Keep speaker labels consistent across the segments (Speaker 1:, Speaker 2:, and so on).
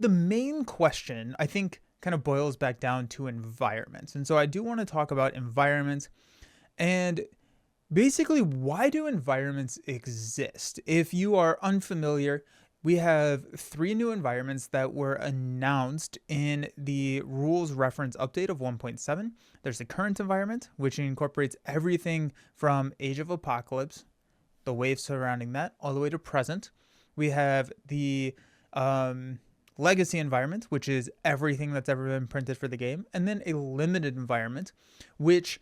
Speaker 1: the main question, I think, kind of boils back down to environments. And so I do want to talk about environments and basically, why do environments exist? If you are unfamiliar, we have three new environments that were announced in the rules reference update of 1.7. There's the current environment, which incorporates everything from Age of Apocalypse, the waves surrounding that, all the way to present. We have the legacy environment, which is everything that's ever been printed for the game, and then a limited environment, which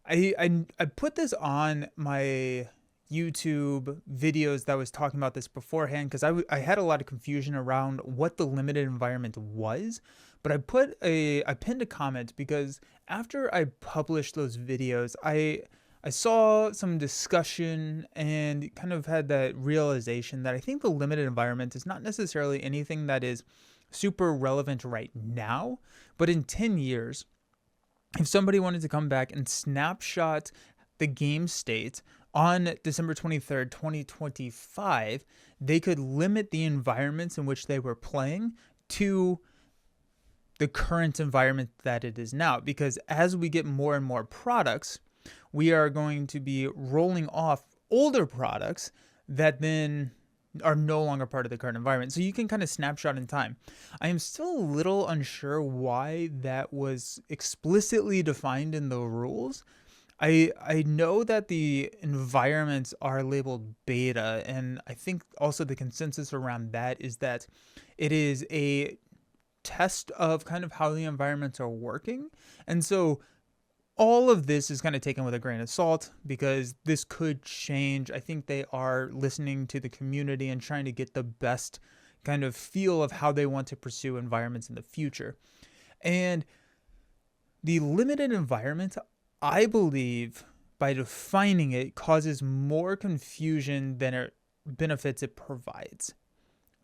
Speaker 1: I put this on my YouTube videos that was talking about this beforehand because I had a lot of confusion around what the limited environment was, but I pinned a comment because after I published those videos, I saw some discussion and kind of had that realization that I think the limited environment is not necessarily anything that is super relevant right now, but in 10 years, if somebody wanted to come back and snapshot the game state on December 23rd, 2025, they could limit the environments in which they were playing to the current environment that it is now. Because as we get more and more products, we are going to be rolling off older products that then are no longer part of the current environment. So you can kind of snapshot in time. I am still a little unsure why that was explicitly defined in the rules. I know that the environments are labeled beta, and I think also the consensus around that is that it is a test of kind of how the environments are working. And so all of this is kind of taken with a grain of salt because this could change. I think they are listening to the community and trying to get the best kind of feel of how they want to pursue environments in the future. And the limited environment, I believe, by defining it, causes more confusion than it benefits it provides.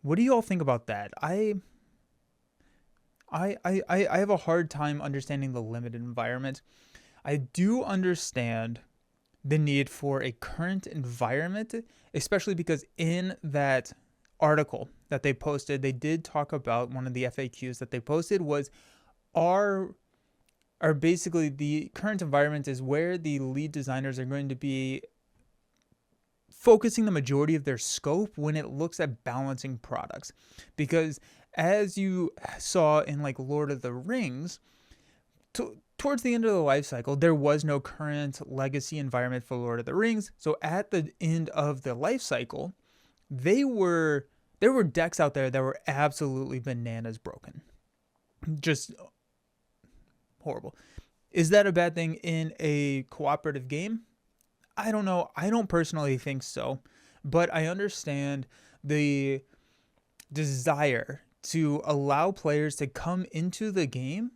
Speaker 1: What do you all think about that? I have a hard time understanding the limited environment. I do understand the need for a current environment, especially because in that article that they posted, they did talk about one of the FAQs that they posted was are basically the current environment is where the lead designers are going to be focusing the majority of their scope when it looks at balancing products. Because as you saw in like Lord of the Rings, towards the end of the life cycle, there was no current legacy environment for Lord of the Rings. So at the end of the life cycle, there were decks out there that were absolutely bananas broken. Just horrible. Is that a bad thing in a cooperative game? I don't know. I don't personally think so, but I understand the desire to allow players to come into the game,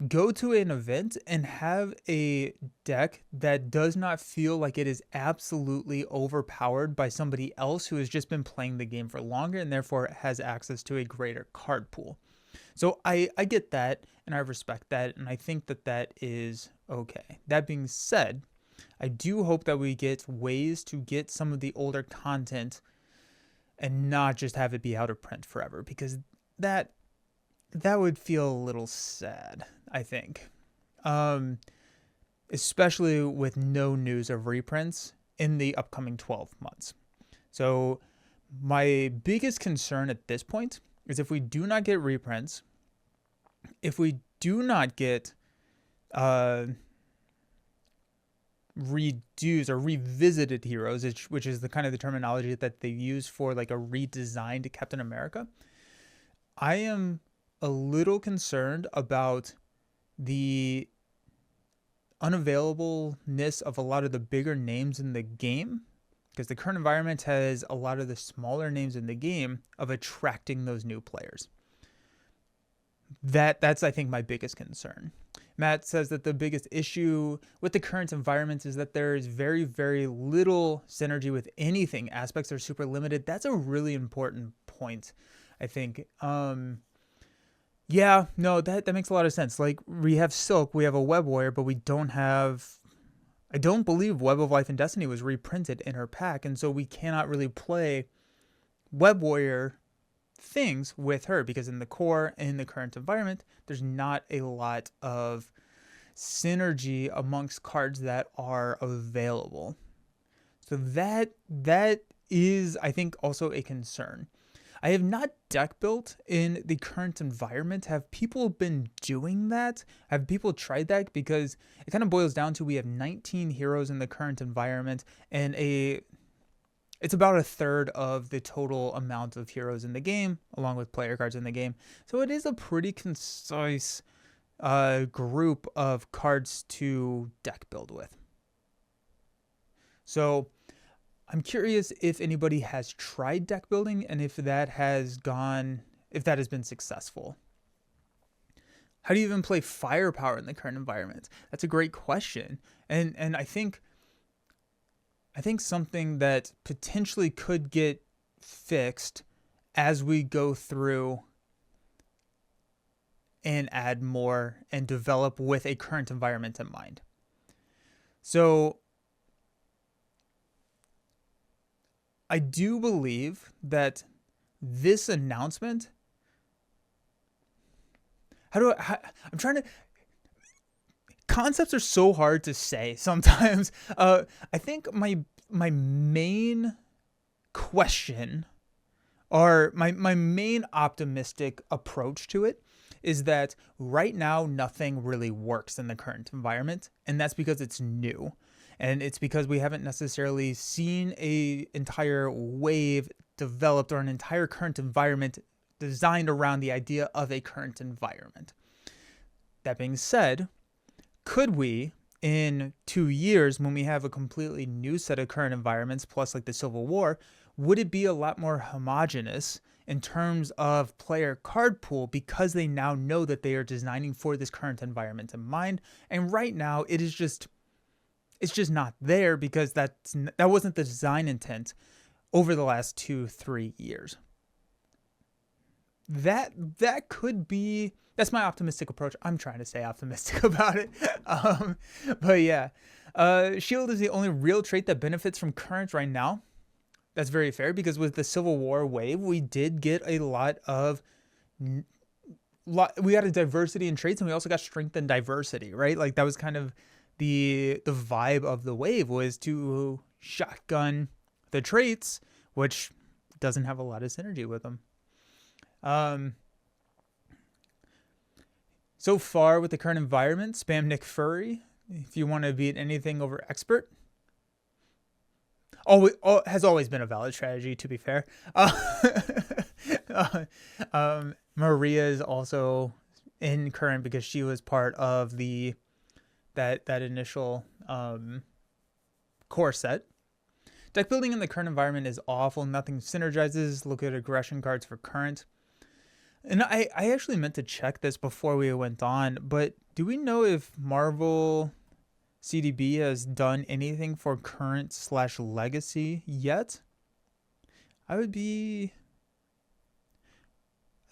Speaker 1: go to an event, and have a deck that does not feel like it is absolutely overpowered by somebody else who has just been playing the game for longer and therefore has access to a greater card pool. So I get that and I respect that, and I think that that is okay. That being said, I do hope that we get ways to get some of the older content and not just have it be out of print forever, because that would feel a little sad, I think. Especially with no news of reprints in the upcoming 12 months. So my biggest concern at this point is if we do not get reprints, if we do not get redos or revisited heroes, which is the kind of the terminology that they use for like a redesigned Captain America, I am a little concerned about the unavailableness of a lot of the bigger names in the game, because the current environment has a lot of the smaller names in the game of attracting those new players. That's I think my biggest concern. Matt says that the biggest issue with the current environment is that there is very, very little synergy with anything. Aspects are super limited. That's a really important point, I think. Yeah, no, that makes a lot of sense. Like, we have Silk, we have a Web Warrior, but we don't have... I don't believe Web of Life and Destiny was reprinted in her pack, and so we cannot really play Web Warrior things with her, because in the core, in the current environment, there's not a lot of synergy amongst cards that are available. So that is, I think, also a concern. I have not deck built in the current environment. Have people been doing that? Have people tried that? Because it kind of boils down to, we have 19 heroes in the current environment, and it's about a third of the total amount of heroes in the game, along with player cards in the game. So it is a pretty concise group of cards to deck build with. So I'm curious if anybody has tried deck building, and if that has been successful. How do you even play firepower in the current environment? That's a great question. And I think something that potentially could get fixed as we go through and add more and develop with a current environment in mind. So I do believe that this announcement, concepts are so hard to say sometimes. I think my main question, or my main optimistic approach to it, is that right now nothing really works in the current environment, and that's because it's new. And it's because we haven't necessarily seen an entire wave developed, or an entire current environment designed around the idea of a current environment. That being said, could we, in 2 years, when we have a completely new set of current environments, plus like the Civil War, would it be a lot more homogenous in terms of player card pool, because they now know that they are designing for this current environment in mind? And right now it's just not there, because that wasn't the design intent over the last 2-3 years. That could be, that's my optimistic approach. I'm trying to stay optimistic about it. But yeah, Shield is the only real trait that benefits from current right now. That's very fair, because with the Civil War wave, we did get a we got a diversity in traits, and we also got strength and diversity, right? Like that was kind of the vibe of the wave, was to shotgun the traits, which doesn't have a lot of synergy with them. So far with the current environment, spam Nick Fury if you want to beat anything over expert. Has always been a valid strategy, to be fair. Maria is also in current, because she was part of that initial core set. Deck building in the current environment is awful. Nothing synergizes. Look at aggression cards for current. And I actually meant to check this before we went on, but do we know if Marvel CDB has done anything for current/legacy yet? I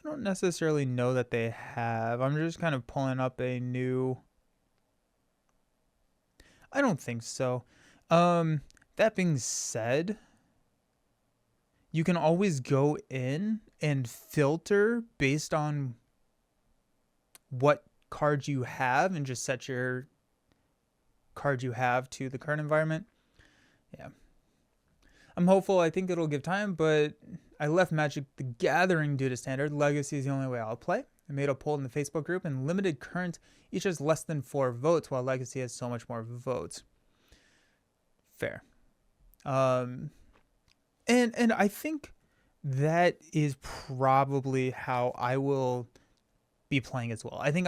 Speaker 1: don't necessarily know that they have. I'm just kind of pulling up a new. I don't think so. That being said, you can always go in and filter based on what cards you have, and just set your card you have to the current environment. Yeah. I'm hopeful. I think it'll give time, but I left Magic the Gathering due to standard. Legacy is the only way I'll play. I made a poll in the Facebook group, and limited current each has less than 4 votes, while Legacy has so much more votes. Fair. And I think that is probably how I will be playing as well. I think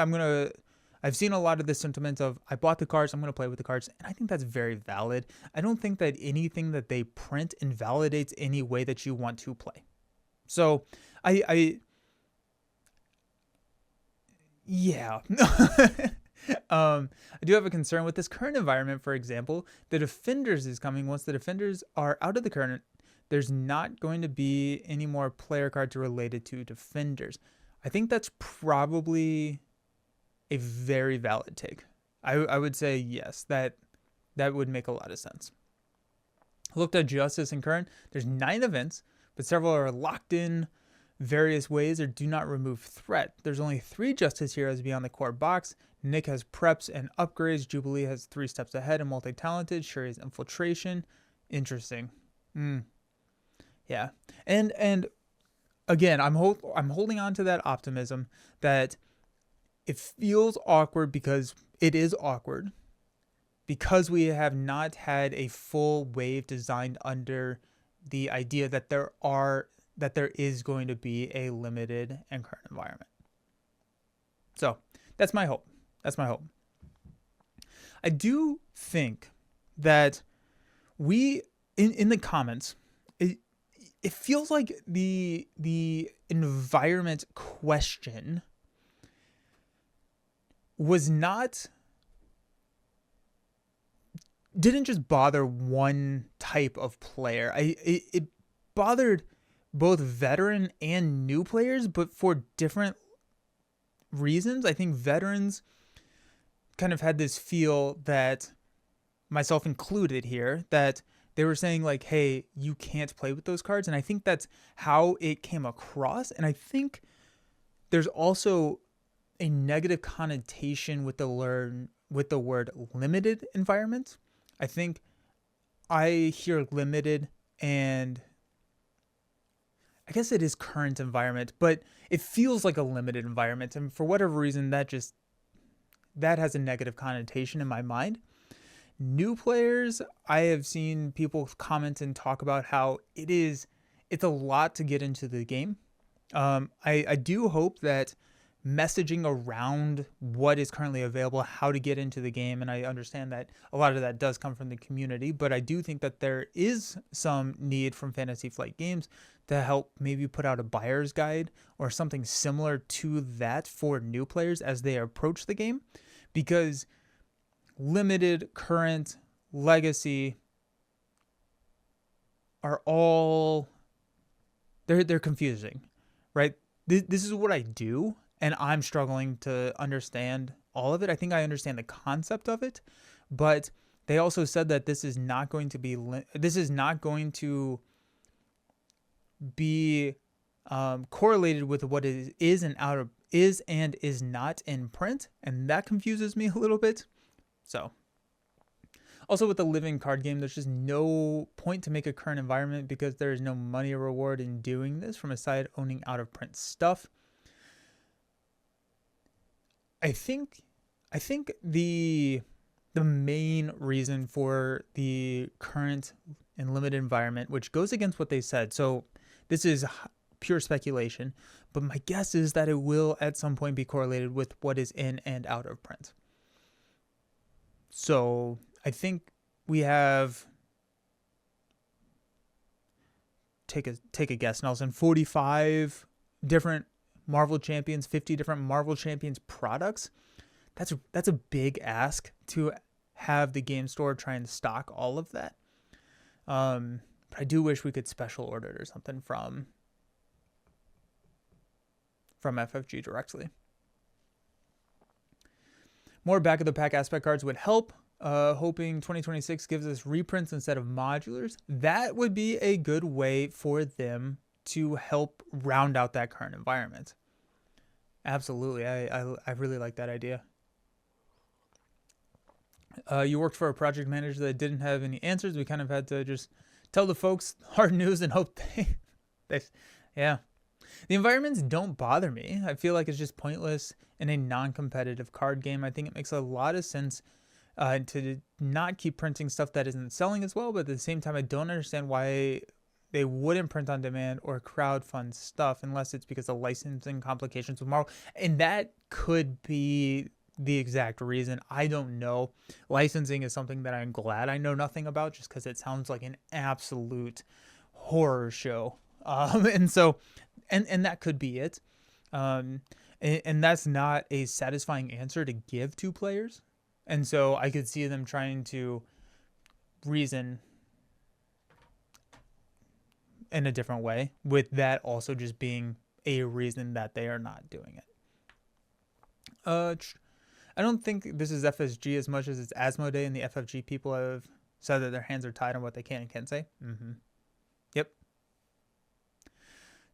Speaker 1: I've seen a lot of the sentiment of, I bought the cards, I'm going to play with the cards, and I think that's very valid. I don't think that anything that they print invalidates any way that you want to play. So yeah. I do have a concern with this current environment. For example, the Defenders is coming. Once the Defenders are out of the current, there's not going to be any more player cards related to Defenders. I think that's probably a very valid take. I would say yes, that would make a lot of sense. I looked at Justice and current. There's 9 events, but several are locked in various ways or do not remove threat. There's only 3 Justice heroes beyond the core box. Nick has preps and upgrades. Jubilee has 3 steps ahead and multi-talented. Shuri has infiltration. Interesting. Yeah. And again, I'm holding on to that optimism that it feels awkward because it is awkward because we have not had a full wave designed under the idea that there is going to be a limited and current environment. So that's my hope. I do think that we in the comments, it feels like the environment question didn't just bother one type of player. It bothered both veteran and new players, but for different reasons. I think veterans kind of had this feel, that myself included here, that they were saying like, hey, you can't play with those cards. And I think that's how it came across. And I think there's also a negative connotation with the word limited environment. I think I hear limited, and I guess it is current environment, but it feels like a limited environment. And for whatever reason, that has a negative connotation in my mind. New players, I have seen people comment and talk about how it's a lot to get into the game. I do hope that messaging around what is currently available, how to get into the game, and I understand that a lot of that does come from the community, but I do think that there is some need from Fantasy Flight Games to help maybe put out a buyer's guide or something similar to that for new players as they approach the game, because limited, current, legacy are all they're confusing, right? This is what I do, and I'm struggling to understand all of it. I think I understand the concept of it, but they also said that this is not going to be correlated with what is and is not in print, and that confuses me a little bit. So, also with the living card game, there's just no point to make a current environment because there is no money reward in doing this from a side owning out of print stuff. I think the main reason for the current and limited environment, which goes against what they said, so this is pure speculation, but my guess is that it will at some point be correlated with what is in and out of print. So I think we have, take a guess, Nelson, 45 different Marvel Champions, 50 different Marvel Champions products. That's a big ask to have the game store try and stock all of that. But I do wish we could special order it or something from FFG directly. More back of the pack aspect cards would help. Hoping 2026 gives us reprints instead of modulars. That would be a good way for them to help round out that current environment. Absolutely. I really like that idea. You worked for a project manager that didn't have any answers. We kind of had to just tell the folks hard news and hope yeah. The environments don't bother me. I feel like it's just pointless in a non-competitive card game. I think it makes a lot of sense to not keep printing stuff that isn't selling as well, but at the same time, I don't understand why they wouldn't print on demand or crowdfund stuff unless it's because of licensing complications with Marvel. And that could be the exact reason. I don't know. Licensing is something that I'm glad I know nothing about, just because it sounds like an absolute horror show. And that could be it. And that's not a satisfying answer to give to players. And so I could see them trying to reason in a different way, with that also just being a reason that they are not doing it. I don't think this is FSG as much as it's Asmodee, and the FFG people have said that their hands are tied on what they can and can't say. Yep.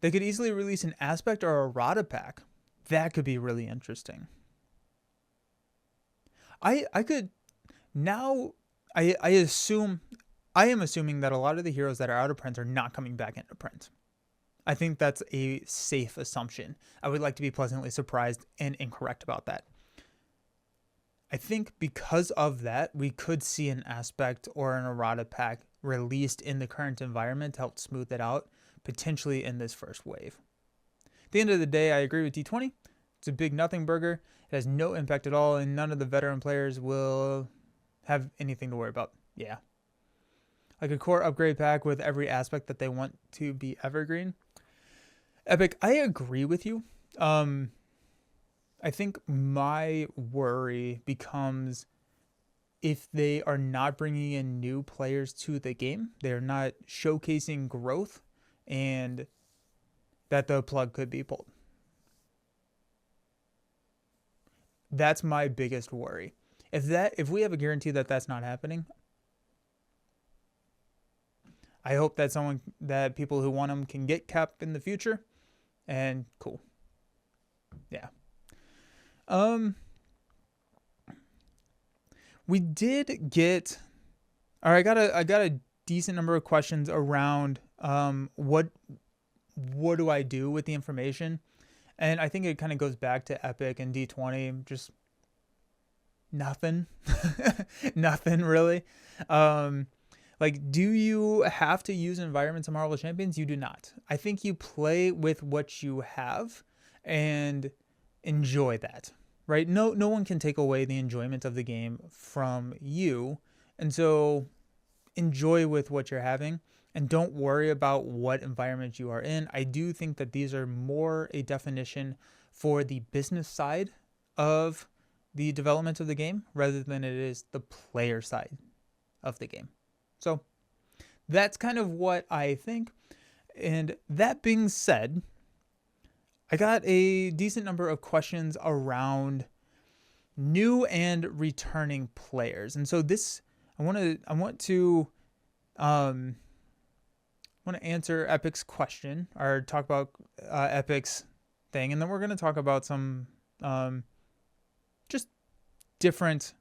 Speaker 1: They could easily release an aspect or a rata pack. That could be really interesting. I could now I assume I am assuming that a lot of the heroes that are out of print are not coming back into print. I think that's a safe assumption. I would like to be pleasantly surprised and incorrect about that. I think because of that, we could see an aspect or an errata pack released in the current environment to help smooth it out, potentially in this first wave. At the end of the day, I agree with D20. It's a big nothing burger. It has no impact at all, and none of the veteran players will have anything to worry about. Yeah. Like a core upgrade pack with every aspect that they want to be evergreen. Epic, I agree with you. I think my worry becomes if they are not bringing in new players to the game, they're not showcasing growth, and that the plug could be pulled. That's my biggest worry. If we have a guarantee that that's not happening, I hope that people who want them can get kept in the future, and cool. Yeah. We did get, or I got a decent number of questions around what do I do with the information, and I think it kind of goes back to Epic and D20, just nothing, nothing really. Like, do you have to use environments in Marvel Champions? You do not. I think you play with what you have and enjoy that, right? No one can take away the enjoyment of the game from you. And so enjoy with what you're having and don't worry about what environment you are in. I do think that these are more a definition for the business side of the development of the game rather than it is the player side of the game. So that's kind of what I think. And that being said, I got a decent number of questions around new and returning players. And so this, I want to answer Epic's question, or talk about Epic's thing. And then we're going to talk about some just different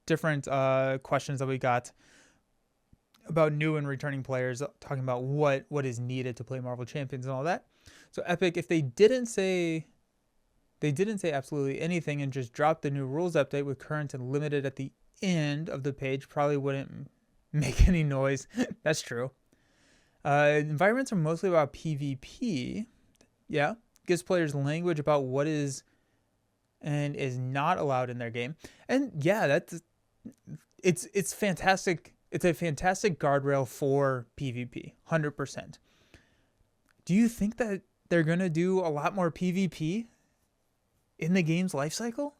Speaker 1: questions that we got about new and returning players, talking about what is needed to play Marvel Champions and all that. So Epic, if they didn't say absolutely anything and just dropped the new rules update with current and limited at the end of the page, probably wouldn't make any noise. That's true. Environments are mostly about PvP. Yeah, gives players language about what is and is not allowed in their game. And yeah, it's fantastic. It's a fantastic guardrail for PvP, 100%. Do you think that they're going to do a lot more PvP in the game's life cycle?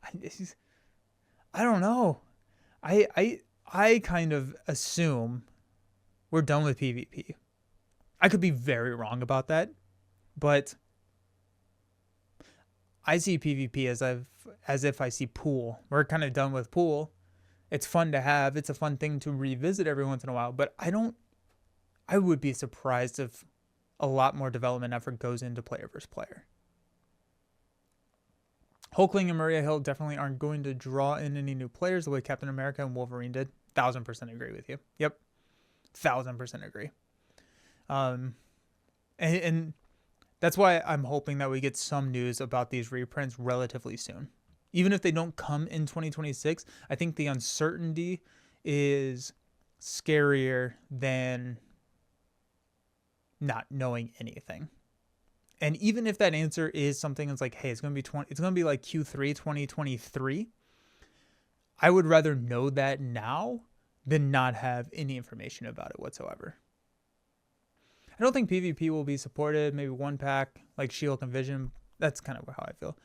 Speaker 1: I don't know. I kind of assume we're done with PvP. I could be very wrong about that, but I see PvP as if I see pool. We're kind of done with pool. It's fun to have. It's a fun thing to revisit every once in a while, but I would be surprised if a lot more development effort goes into player versus player. Hulkling and Maria Hill definitely aren't going to draw in any new players the way Captain America and Wolverine did. 1000% agree with you. Yep. 1000% agree. And that's why I'm hoping that we get some news about these reprints relatively soon. Even if they don't come in 2026, I think the uncertainty is scarier than not knowing anything. And even if that answer is something that's like, hey, it's going to be like Q3 2023, I would rather know that now than not have any information about it whatsoever. I don't think PvP will be supported. Maybe one pack like She-Hulk and Vision. That's kind of how I feel.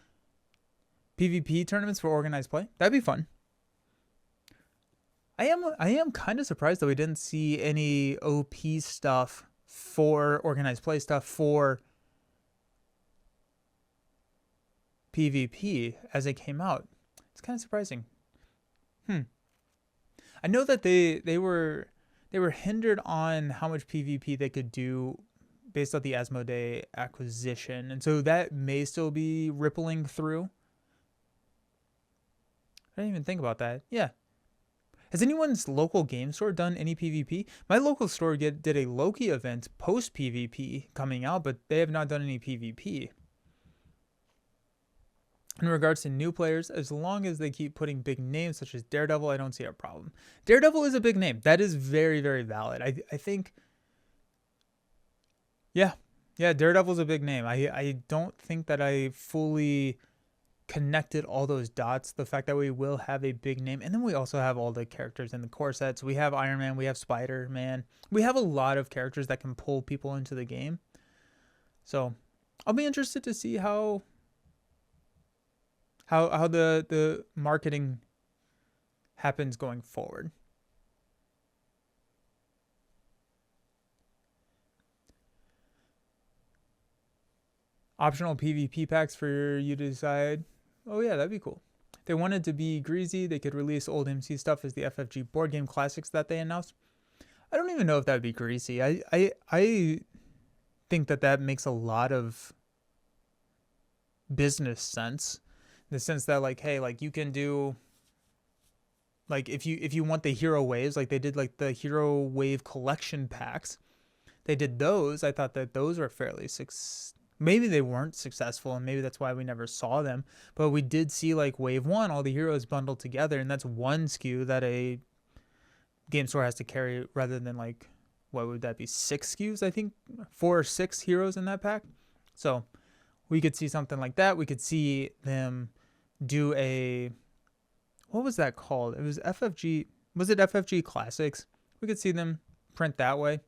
Speaker 1: PvP tournaments for organized play. That'd be fun. I am kind of surprised that we didn't see any OP stuff for organized play stuff for PvP as it came out. It's kind of surprising. I know that they were hindered on how much PvP they could do based on the Asmodee acquisition. And so that may still be rippling through. I didn't even think about that. Yeah. Has anyone's local game store done any PvP? My local store did a Loki event post PvP coming out, but they have not done any PvP. In regards to new players, as long as they keep putting big names such as Daredevil, I don't see a problem. Daredevil is a big name. That is very, very valid. I think, yeah, Daredevil's a big name. I don't think that I fully connected all those dots. The fact that we will have a big name, and then we also have all the characters in the core sets. We have Iron Man, we have Spider-Man. We have a lot of characters that can pull people into the game. So I'll be interested to see how the marketing happens going forward. Optional PvP packs for you to decide. Oh yeah, that'd be cool. If they wanted to be greasy, they could release old MC stuff as the FFG board game classics that they announced. I don't even know if that'd be greasy. I think that makes a lot of business sense. In the sense that, like, hey, like, you can do, like, if you want the hero waves, like they did, like the hero wave collection packs, they did those. I thought that those were fairly maybe they weren't successful, and maybe that's why we never saw them, but we did see, like, wave 1, all the heroes bundled together, and that's one SKU that a game store has to carry, rather than, like, what would that be, 6 SKUs? I think 4 or 6 heroes in that pack. So we could see something like that. We could see them do a, what was that called? It was FFG. Was it FFG Classics? We could see them print that way.